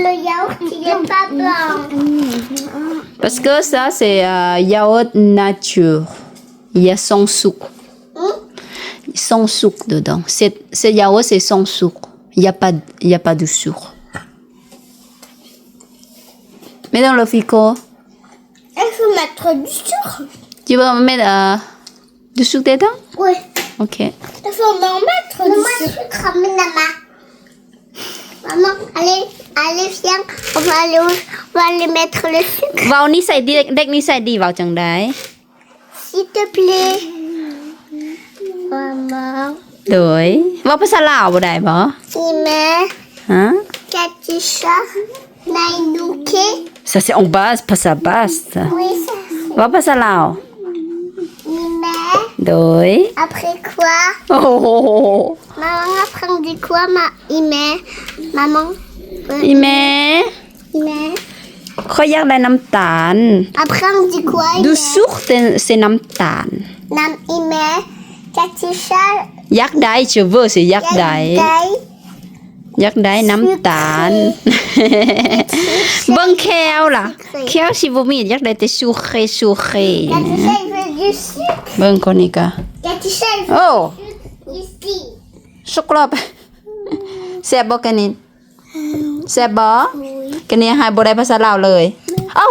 le yaourt, il n'est pas blanc. Parce que ça, c'est yaourt nature. Il y a sans sucre. Sans sucre dedans. Ce yaourt, c'est sans sucre. Il y a pas de sucre. Mets dans le frigo. Il faut mettre du sucre. Tu veux mettre du sucre dedans? Oui. Ok. Il faut en mettre du sucre. Maman, allez, viens. On va aller mettre le sucre. วาวนี่ใส่ดีเด็กนี่ใส่ดีวาวจังได้ S'il te plaît. Maman. โดยวาวภาษาลาวบ่ได้บ่ Ime. ฮะ Katisha. Nainouke. Ça c'est en base ภาษาบาส Oui, ça. วาวภาษาลาว Ime. โดย Après quoi? โอ้โห Maman apprend dit quoi, Ime? Maman. อีแม่ Ime. ข้อยอยากได้น้ำตาล Après on dit quoi? ดู Ime? สุกc'estน้ำตาล Nam Ime. Katisha. อยากได้je veux c'est อยากได้ Yai. อยากได้น้ำตาล เบิ่งแควล่ะแควสิบ่มีอยากได้แต่สุเคสุเค Katisha, il veut du sucre. เบิ่งคนนี้ก็ Katisha, il veut โอ้ du sucre ici. ช็อกโกแลตแซ่บบ่กันนี่แซ่บบ่ Oui. กันนี่หายบ่ได้ภาษาลาวเลยเอ้า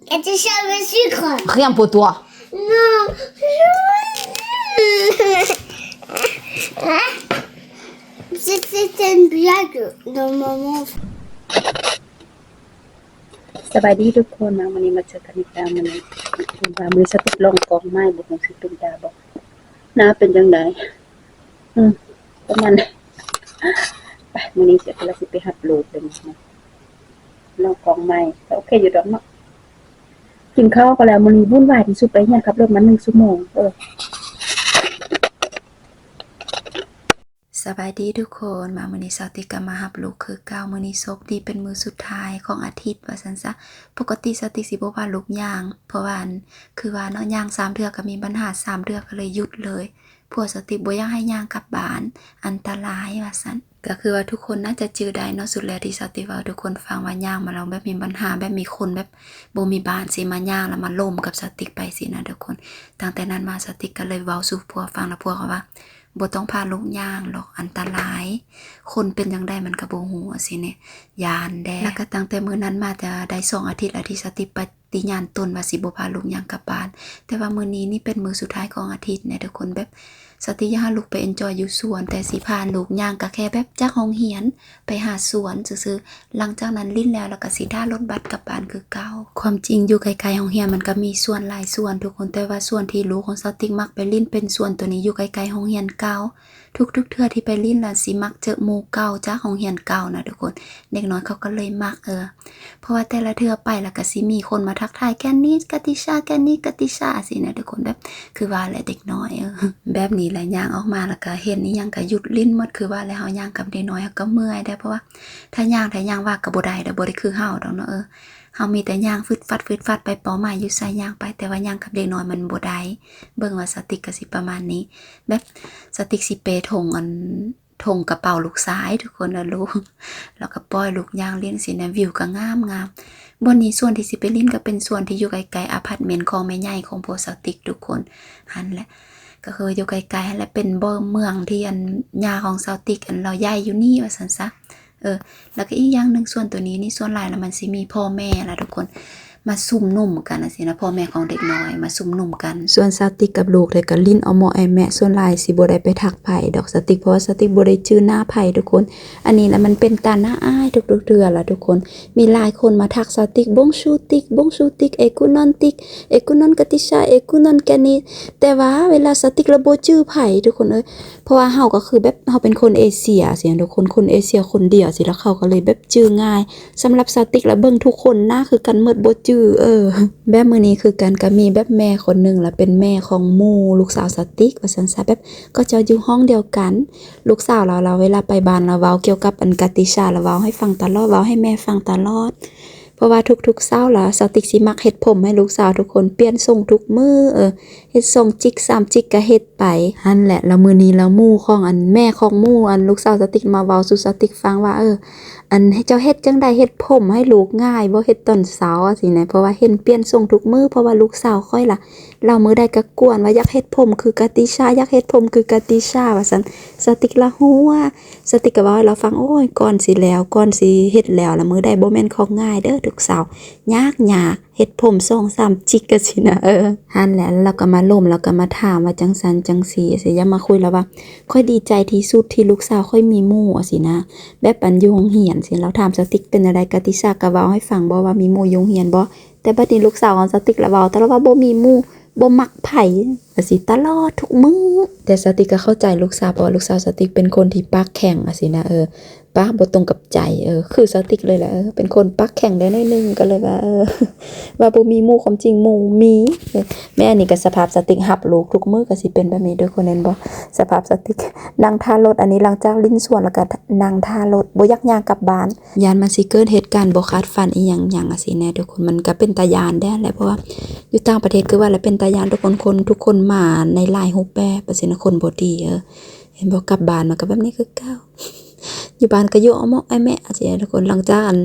Katisha veut sucre. rien pour toi Non. Hein? C'était une blague d'un moment. สบายดีทุกคนนะวันนี้มาเจอกันอีกแล้วมื้อนี้มือสติกลองกองไม้บ่คงสิเป็นตาบ่หน้าเป็นจังไดประมาณไปมื้อนี้เสร็จแล้วสิไปหัดโหลดเลยนะลองกองไม้ก็โอเคอยู่ดอกเนาะกินข้าวก็แล้วมื้อนี้วุ่นวายที่สุดไปเนี่ยขับรถมา1ชั่วโมงสบายดีทุกคนมามื้อนี้สาวติกมาหับลูกคือ9มื้อนี้โชคดีเป็นมื้อสุดท้ายของอาทิตย์ว่าซั่นซะปกติสาวติสิบ่พาลูกย่างเพราะว่าคือว่าเนาะย่าง3เทื่อก็มีปัญหา3เทื่อก็เลยหยุดเลยพวกสาวติบ่อยากให้ย่างกลับบ้านอันตรายว่าซั่นก็คือว่าทุกคนน่าจะจื้อได้เนาะสุดแล้วที่สาวติเว้าทุกคนฟังว่าย่างมาแล้วแบบมีปัญหาแบบมีคนแบบบ่มีบ้านสิมาย่างแล้วมาล่มกับสาวติไปสินะทุกคนตั้งแต่นั้นมาสาวติก็เลยเว้าสู่พวกฟังแล้วพวกว่าบ่ต้องพาลูกย่างหรอกอันตรายคนเป็นจังได๋มันก็บ่ฮู้สิเนี่ยยานแดแล้วก็ตั้งแต่มื้อนั้นมาจะได้2อาทิตย์แล้วที่สติปฏิญาณตนว่าสิบ่พาลูกย่างกลับบ้านแต่ว่ามื้อนี้นี่เป็นมื้อสุดท้ายของอาทิตย์เนี่ยทุกคนแบบสติอยากให้ลูกไปเอนจอยอยู่สวนแต่สิพาลูกย่างก็แค่แบบจากห้องเรียนไปหาสวนซื่อๆหลังจากนั้นลิ้นแล้วก็สิท่ารถบัสกลับบ้านคือเก่าความจริงอยู่ไกลๆห้องเรียนมันก็มีสวนหลายสวนทุกคนแต่ว่าสวนที่ลูกของสติมักไปลิ้นเป็นสวนตัวนี้อยู่ไกลๆห้องเรียนเก่าทุกเทื่อที่ไปลิ้นล่ะสิมักเจอหมู่เก่าจากห้องเรียนเก่านะทุกคนเด็กน้อยเขาก็เลยมักเพราะว่าแต่ละเทื่อไปแล้วก็สิมีคนมาทักทายแกนนี้กติชาแกนนี้กติชาสินะทุกคนแบบคือว่าแหละเด็กน้อยแบบนี้แหละย่างออกมาแล้วก็เห็นนี่ยังก็หยุดลิ้นหมดคือว่าแล้วเฮาย่างกับเด็กน้อยเฮาก็เมื่อยได้เพราะว่าถ้าย่างว่าก็บ่ได้ดอกบ่ได้คือเฮาดอกเนาะเฮามีแต่ย่างฟึดฟัดไปเป้าหมายอยู่ใส่ย่างไปแต่ว่าย่างกับเด็กน้อยมันบ่ได้เบิ่งว่าสติกก็สิประมาณนี้แบบสติกสิเปทงกระเป๋าลูกซ้ายทุกคนนะลูกแล้วก็ปล่อยลูกย่างเล่นสินะวิวก็งามบนนี้ส่วนที่สิไปลิ้นก็เป็นส่วนที่อยู่ไกลๆอพาร์ตเมนต์ของแม่ใหญ่ของโพสติกทุกคนหันแหละก็คืออยู่ไกลๆและเป็นบ่เมืองที่อันยาของซาวติกอันเราใหญ่อยู่นี่ว่าซั่นซะแล้วก็อีกอย่างนึงส่วนตัวนี้นี่ส่วนหลายแล้วมันสิมีพ่อแม่ล่ะทุกคนมาซุ่มนุ่มกันนะสินะพ่อแม่ของเด็กน้อยมาซุ่มนุ่มกันส่วนสติกกับลูกเลยก็ลิ้นเอาหมอไอแม่ส่วนหลายสิบ่ได้ไปทักไผดอกสติกเพราะว่าสติกบ่ได้ชื่อหน้าไผทุกคนอันนี้แหละมันเป็นตาหน้าอ้ายทุกๆเทื่อล่ะทุกคนมีหลายคนมาทักสติกบงชูติกเอกุนอนกติชาเอกุนอนแกนี่แต่ว่าเวลาสติกระบ่ชื่อไผทุกคนเพราะว่าเฮาก็คือแบบเฮาเป็นคนเอเชียสิทุกคนเอเชียคนเดียวสิแล้วเขาก็เลยแบบชื่อง่ายสำหรับสติกแล้วเบิ่งทุกคนหน้าคือกันหมดบ่แบบมื้อนี้คือกันก็มีแบบแม่คนนึงล่ะเป็นแม่ของหมู่ลูกสาวสติกว่าซั่นซะแบบก็จะอยู่ห้องเดียวกันลูกสาวเราเวลาไปบ้านเราเว้าเกี่ยวกับอันกติชาเราเว้าให้ฟังตลอดเว้าให้แม่ฟังตลอด เพราะว่าทุกๆเช้าล่ะสาวติ๊กสิมักเฮ็ดผมให้ลูกสาวทุกคนเปลี่ยนทรงทุกมื้อเฮ็ดทรงจิก3จิกก็เฮ็ดไปหั่นแหละแล้วมื้อนี้แล้วหมู่ของอันแม่ของหมู่อันลูกสาวสาวติ๊กมาเว้าสู่สาวติ๊กฟังว่าอันให้เจ้าเฮ็ดจังได๋เฮ็ดผมให้ลูกง่ายบ่เฮ็ดตอนเช้าสินะเพราะว่าเห็นเปลี่ยนทรงทุกมื้อเพราะว่าลูกสาวค่อยล่ะเรามื้อใดก็กวนว่าอยากเฮ็ดผมคือกะติชาอยากเฮ็ดผมคือกะติชาว่าซั่นสาวติ๊กละฮู้ว่าสาวติ๊กก็เว้าให้เราฟังโอ้ยก่อนสิเฮ็ดแล้วมื้อใดบ่แม่นของง่ายเด้อทุกสาวยากเฮ็ดผม2-3จิกก็สินะหั่นแหละแล้วก็มาล้มแล้วก็มาถามว่าจังซั้นจังซี่สิอย่ามาคุยแล้วว่าค่อยดีใจที่สุดที่ลูกสาวค่อยมีหมู่สินะแบบอันอยู่โรงเรียนสิเราถามสติ๊กเป็นอะไรกะติชาก็เว้าให้ฟังบ่ว่ามีหมู่อยู่โรงเรียนบ่แต่บัดนี้ลูกสาวของสติ๊กละเว้าแต่ว่าบ่มีหมู่บ่มักไผก็สิตลอดทุกมื้อแต่สติ๊กก็เข้าใจลูกสาวเพราะว่าลูกสาวสติ๊กเป็นคนที่ปากแข็งสินะปากบ่ตรงกับใจคือสติ๊กเลยแหละเป็นคนปากแข็งได้หน่อยนึงก็เลยว่าว่าบ่มีหมู่ความจริงหมู่มีแม่นี่ก็สภาพสติ๊กรับลูกทุกมื้อก็สิเป็นแบบนี้เด้อคนเห็นบ่สภาพสติ๊กนั่งท่ารถอันนี้หลังจากลิ้นส่วนแล้วก็นั่งท่ารถบ่อยากย่างกลับบ้านยานมันสิเกิดเหตุการณ์บ่คาดฝันอีหยังสิแน่ทุกคนมันก็เป็นตาย้านแด้แหละเพราะว่าอยู่ต่างประเทศคือว่าแล้วเป็นตาย้านทุกคนคนมาในหลายรูปแบบว่าสินะคนบ่ดีเห็นบ่กลับบ้านมันก็แบบนี้คือเก่าอยู่บ้านก็อยู่อ้อมไอ้แม่สิทุกคนหลังจากอัน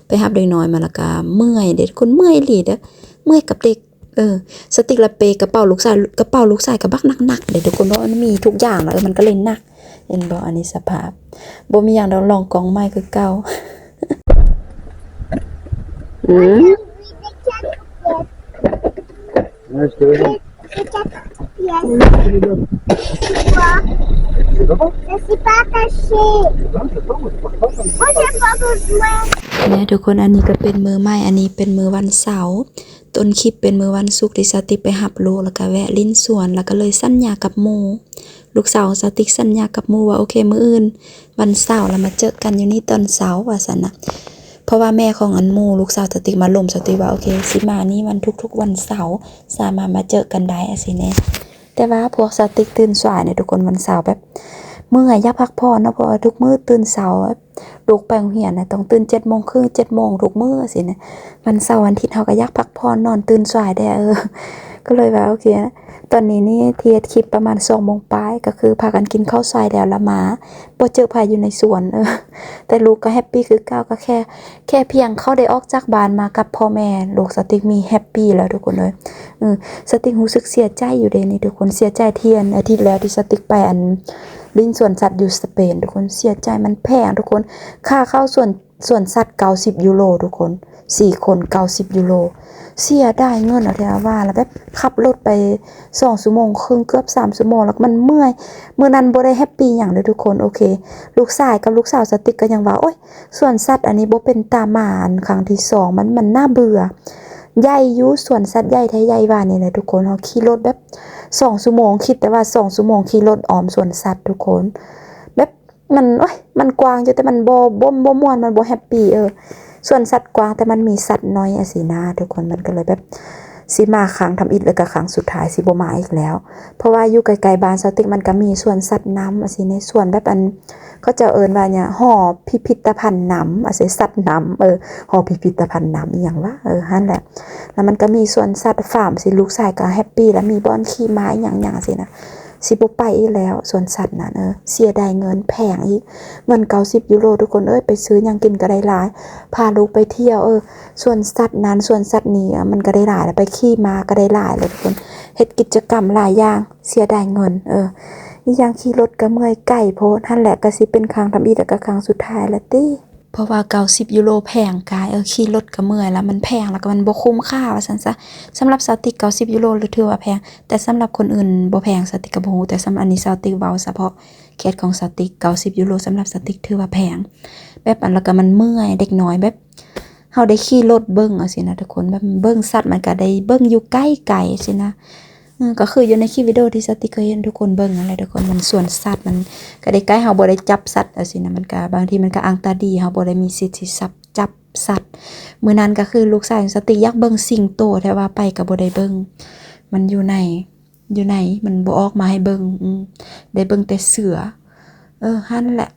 ไปรับเด็กน้อยมาแล้วก็เมื่อยเด็กคนเมื่อยอีหลีเด้อเมื่อยกับเด็กสติ๊กละเปกระเป๋าลูกชายก็บักหนักๆเด้ทุกคนเพราะมันมีทุกอย่างแล้วมันก็เลยหนักเห็นบ่อันนี้สภาพบ่มีหยังดอกลองกองไม้คือเก่าJe suis pas attachée. Moi, j'ai pas besoin. เนี่ยทุกคนอันนี้ก็เป็นมือใหม่อันนี้เป็นมือวันเสาร์ต้นคลิปเป็นมือวันศุกร์ที่สติ๊กไปหับลูกแล้วก็แวะลิ้นสวนแล้วก็เลยสัญญากับหมู่ลูกสาวสติ๊กสัญญากับหมู่ว่าโอเคมื้ออื่นวันเสาร์แล้วมาเจอกันอยู่นี่ตอนเช้าว่าซั่นน่ะเพราะว่าแม่ของอันหมู่ลูกสาวสติ๊กมาล่มสติ๊กว่าโอเคสิมานี่วันทุกๆวันเสาร์สามารถมาเจอกันได้สิแน่แต่ว่าพวกสติ๊กตื่นสายเนี่ยทุกคนวันเสาร์แบบเมื่อยอยากพักผ่อนเนาะเพราะว่าทุกมื้อตื่นเช้าลูกไปโรงเรียนน่ะต้องตื่น 7:30 7:00 ทุกมื้อสินะวันเสาร์วันอาทิตย์เฮาก็อยากพักผ่อนนอนตื่นสายได้ก็เลยว่าโอเคนะตอนนี้นี่เฮ็ดคลิปประมาณ 2:00 ปลายก็คือพากันกินข้าวซอยแล้วละมาบ่เจอไผอยู่ในสวนแต่ลูกก็แฮปปี้คือเก่าก็แค่เพียงเขาได้ออกจากบ้านมากับพ่อแม่ลูกสติ๊กมีแฮปปี้แล้วทุกคนเอ้ยสติ๊กรู้สึกเสียใจอยู่เด้นี่ทุกคนเสียใจเที่ยนอาทิตย์แล้วที่สติ๊กไปอันลิ้นสวนสัตว์อยู่สเปนทุกคนเสียใจมันแพงทุกคนค่าเข้าสวนสัตว์90 ยูโรทุกคน4คน90 ยูโรเสียได้เงินเอาเท่าว่าแล้วแบบขับรถไป2ชั่วโมงครึ่งเกือบ3ชั่วโมงแล้วมันเมื่อยมื้อนั้นบ่ได้แฮปปี้หยังเลยทุกคนโอเคลูกชายกับลูกสาวสติ๊กก็ยังว่าโอ๊ยสวนสัตว์อันนี้บ่เป็นตาหมาครั้งที่2มันน่าเบื่อใหญ่อยู่สวนสัตว์ใหญ่แท้ใหญ่ว่านี่แหละทุกคนเฮาขี่รถแบบ2ชั่วโมงคิดแต่ว่า2ชั่วโมงขี่รถอ้อมสวนสัตว์ทุกคนแบบมันโอ๊ยมันกว้างอยู่แต่มันบ่ม่วนมันบ่แฮปปี้ส่วนสัตว์กว้างแต่มันมีสัตว์น้อยสินะทุกคนมันก็เลยแบบสิมาครั้งทำอิฐแล้วก็ครั้งสุดท้ายสิบ่มาอีกแล้วเพราะว่าอยู่ไกลๆบ้านสติ๊กมันก็มีสวนสัตว์น้ำสิในสวนแบบอันเขาจะเอิ้นว่าเนี่ยหอพิพิธภัณฑ์น้ำสิสัตว์น้ำหอพิพิธภัณฑ์น้ำอีหยังวะหั่นแหละแล้วมันก็มีสวนสัตว์ฟาร์มสิลูกชายก็แฮปปี้แล้วมีบ่อนขี่ม้าอีหยังสินะสิบ่ไปอีกแล้วสวนสัตว์น่ะเสียดายเงินแพงอีกเงิน90 ยูโรทุกคนไปซื้อหยังกินก็ได้หลายพาลูกไปเที่ยวสวนสัตว์นั้นสวนสัตว์นี้มันก็ได้หลายแล้วไปขี่ม้าก็ได้หลายเลยทุกคนเฮ็ดกิจกรรมหลายอย่างเสียดายเงินอีหยังขี่รถก็เมื่อยไกลโพดนั่นแหละก็สิเป็นครั้งทำอีกแล้วก็ครั้งสุดท้ายแล้วติเพราะว่า90 ยูโรแพงกายขี่รถก็เมื่อยแล้วมันแพงแล้วก็มันบ่คุ้มค่าว่าซั่นซะสำหรับสติ๊ก90 ยูโรหรือถือว่าแพงแต่สำหรับคนอื่นบ่แพงสติ๊กก็บ่ฮู้แต่สำหรับอันนี้สติ๊กเว้าเฉพาะเคสของสติ๊ก90 ยูโรสำหรับสติ๊กถือว่าแพงแบบอันแล้วก็มันเมื่อยเด็กน้อยแบบเฮาได้ขี่รถเบิ่งสินะทุกคนแบบเบิ่งสัตว์มันก็ได้เบิ่งอยู่ใกล้ๆสินะก็คืออยู่ในคลิปวิดีโอที่สติ๊กเคยเห็นทุกคนเบิ่งอะไรทุกคนมันสวนสัตว์มันก็ได้ใกล้เฮาบ่ได้จับสัตว์สินะมันก็บางทีมันก็อังตาดีเฮาบ่ได้มีสิทธิ์ที่จับสัตว์มื้อนั้นก็คือลูกชายของสติ๊กอยากเบิ่งสิงโตแต่ว่าไปก็บ่ได้เบิ่งมันอยู่ไหนมันบ่ออกมาให้เบิ่งได้เบิ่งแต่เสือหั่นแหละ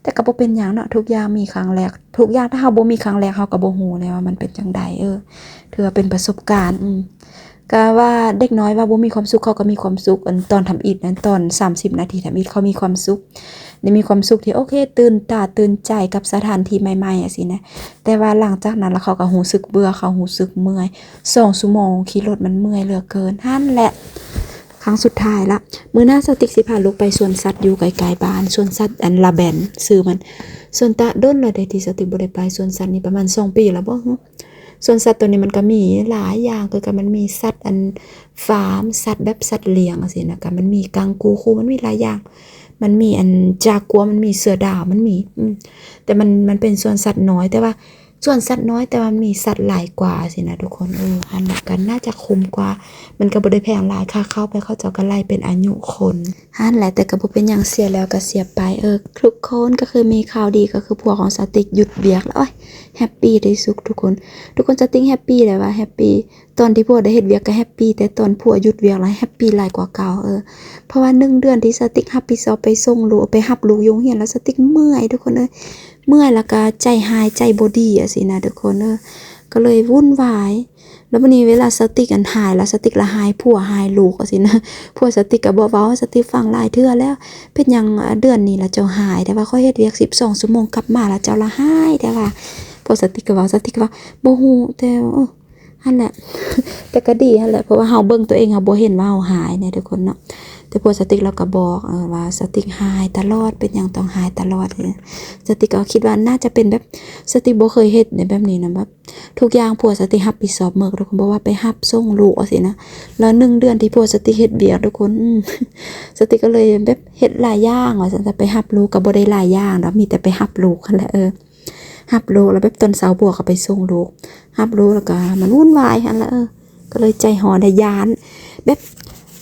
แ แต่ก็บ่เป็นหยังเนาะทุกอย่างมีครั้งแรกทุกอย่างถ้าเฮาบ่มีครั้งแรกเฮาก็บ่ฮู้เลยว่ามันเป็นจังใดถือว่าเป็นประสบการณ์ก็ว่าเด็กน้อยว่าบ่มีความสุขเขาก็มีความสุขอันตอนทำอิฐนั้นตอน30นาทีทำอิฐเขามีความสุขได้มีความสุขที่โอเคตื่นตาตื่นใจกับสถานที่ใหม่ๆจังซี่นะแต่ว่าหลังจากนั้นแล้วเขาก็รู้สึกเบื่อเขารู้สึกเมื่อย2ชั่วโมงขี่รถมันเมื่อยเหลือเกินหั่นแหละครั้งสุดท้ายละมื้อหน้าสติ๊กสิพาลูกไปสวนสัตว์อยู่ไกลๆบ้านสวนสัตว์อันลาแบนชื่อมันสวนตะดนแล้วได้ที่สติ๊กบ่ได้ไปสวนสัตว์นี่ประมาณ2ปีแล้วบ่ส่วนสัตว์ตัวนี้มันก็มีหลายอย่างคือกันมันมีสัตว์อันฟาร์มสัตว์แบบสัตว์เลี้ยงจังซี่นะก็มันมีกังกูคูมันมีหลายอย่างมันมีอันจากัวมันมีเสือดาวมันมีแต่มันเป็นสวนสัตว์น้อยแต่ว่าสวนสัตว์น้อยแต่ว่ามันมีสัตว์หลายกว่าสินะทุกคนอันนั้นก็น่าจะคุ้มกว่ามันก็บ่ได้แพงหลายค่าเข้าไปเขาเจ้าก็ไล่เป็นอายุคนหั่นแหละแต่ก็บ่เป็นหยังเสียแล้วก็เสียไปทุกคนก็คือมีข่าวดีก็คือพวกของสติ๊กหยุดเวียกแล้วแฮปปี้ที่สุดทุกคนสติ๊กแฮปปี้เลยว่าแฮปปี้ตอนที่พวกได้เฮ็ดเวียกก็แฮปปี้แต่ตอนพวกหยุดเวียกแล้วแฮปปี้หลายกว่าเก่าเพราะว่า1เดือนที่สติ๊กรับผิดชอบไปส่งลูกไปรับลูกอยู่โรงเรียนแล้วสติ๊กเมื่อยทุกคนเมื่อยแล้วก็ใจหายใจบ่ดีสินะทุกคนก็เลยวุ่นวายแล้ววันนี้เวลาสติ๊กอันหายแล้วสติ๊กละหายผัวหายลูกสินะผัวสติ๊กก็บ่เว้าสติ๊กฟังหลายเทื่อแล้วเป็นหยังเดือนนี้ละเจ้าหายแต่ว่าค่อยเฮ็ดเวียก12ชั่วโมงกลับมาแล้วเจ้าละหายแต่ว่าพอสติ๊กก็เว้าบ่ฮู้แต่หั่นแหละ แต่ก็ดีหั่นแหละเพราะว่าเฮาเบิ่งตัวเองเฮาบ่เห็นว่าเฮาหายเนี่ยทุกคนเนาะแต่พวกสติ๊กเราก็บอกว่าสติ๊กหายตลอดเป็นหยังต้องหายตลอดสติ๊กก็คิดว่าน่าจะเป็นแบบสติ๊กบ่เคยเฮ็ดในแบบนี้นะแบบทุกอย่างพวกสติ๊กรับผิดชอบหมดทุกคนบอกว่าไปรับส่งลูกเอาสินะแล้ว1เดือนที่พวกสติ๊กเฮ็ดเบียกทุกคนสติ๊กก็เลยแบบเฮ็ดหลายอย่างว่าซั่นจะไปรับลูกก็บ่ได้หลายอย่างดอกมีแต่ไปรับลูกนั่นแหละรับลูกแล้วแบบตอนเช้าพวกก็ไปส่งลูกรับลูกแล้วก็มันวุ่นวายหั่นแหละก็เลยใจหอนได้ย้านแบบ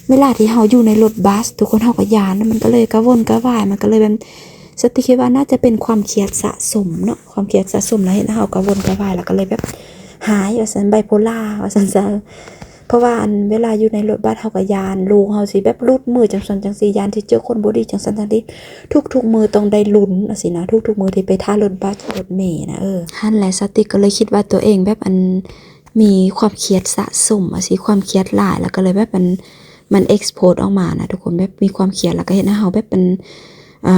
เวลาที่เฮาอยู่ในรถบัสทุกคนเฮาก็ย้านมันก็เลยกระวนกระวายมันก็เลยแบบสติ๊กคิดว่าน่าจะเป็นความเครียดสะสมเนาะความเครียดสะสมแล้วเห็นเฮากระวนกระวายแล้วก็เลยแบบหายว่าซั่นไบโพล่าว่าซั่นซะเพราะว่าอันเวลาอยู่ในรถบัสเฮาก็ย้านลูกเฮาสิแบบรุดมือจังซั่นจังซี่ย้านที่เจอคนบ่ดีจังซั่นจังซี่ทุกๆมื้อต้องได้ลุ้นสินะทุกๆมื้อที่ไปท่ารถบัสรถเมล์นะหั่นแหละสติ๊กก็เลยคิดว่าตัวเองแบบอันมีความเครียดสะสมสิความเครียดหลายแล้วก็เลยแบบมันเอ็กซ์โพสออกมานะทุกคนแบบมีความเครียดแล้วก็เห็นเฮาแบบเป็น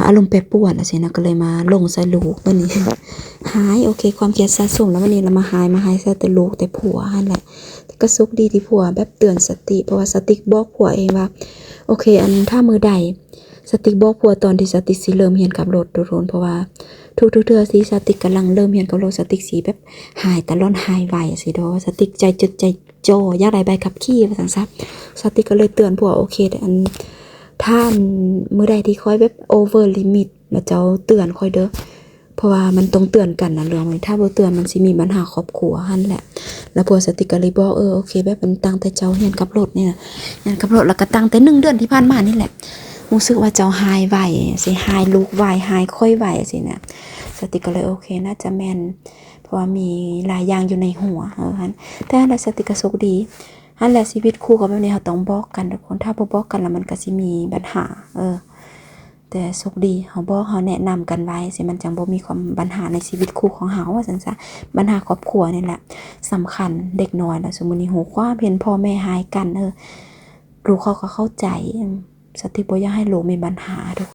อารมณ์แปรปรวนสินะก็เลยมาลงใส่ลูกวันนี้หายโอเคความเครียดสะสมแล้ววันนี้เรามาหายใส่แต่ลูกแต่ผัวนั่นแหละก็สุขดีที่ผัวแบบเตือนสติเพราะว่าสติบอกผัวเองว่าโอเคอันถ้ามือใดสติบอกผัวตอนที่สติสิเริ่มเรียนขับรถทุกคนเพราะว่าทุกเทื่อสิสติกำลังเริ่มเรียนขับรถสติสิแบบหายตะล่อนหายไวสิโดสติใจจดใจจ่ออยากได้ใบขับขี่ว่าซั่นซะสติก็เลยเตือนผัวโอเคอันท่านมื้อใดที่ค่อยแบบโอเวอร์ลิมิตแล้วเจ้าเตือนค่อยเด้อเพราะว่ามันต้องเตือนกันนะเรื่องนี้ถ้าบ่เตือนมันสิมีปัญหาครอบครัวหั่นแหละแล้วผัวสติก็เลยบอกโอเคแบบมันตั้งแต่เจ้าเรียนขับรถเนี่ยเรียนขับรถแล้วก็ตั้งแต่1เดือนที่ผ่านมานี่แหละรู้สึกว่าเจ้าหายไวสิหายลูกไวหายค่อยไวสินะสติก็เลยโอเคน่าจะแม่นเพราะว่ามีหลายอย่างอยู่ในหัวหั่นแต่อันสติก็สุขดีหั่นแหละชีวิตคู่กับแบบนี้เราต้องบอกกันทุกคนถ้าบ่บอกกันแล้วมันก็สิมีปัญหาแต่สุขดีเฮาบอกเฮาแนะนำกันไว้สิมันจังบ่มีความปัญหาในชีวิตคู่ของเฮาว่าซั่นซะปัญหาครอบครัวนี่แหละสำคัญเด็กน้อยแล้วสมมุตินี้ฮู้ความเห็นพ่อแม่หายกันลูกเขาก็เข้าใจสติบ่อยากให้ลูกมีปัญหาทุก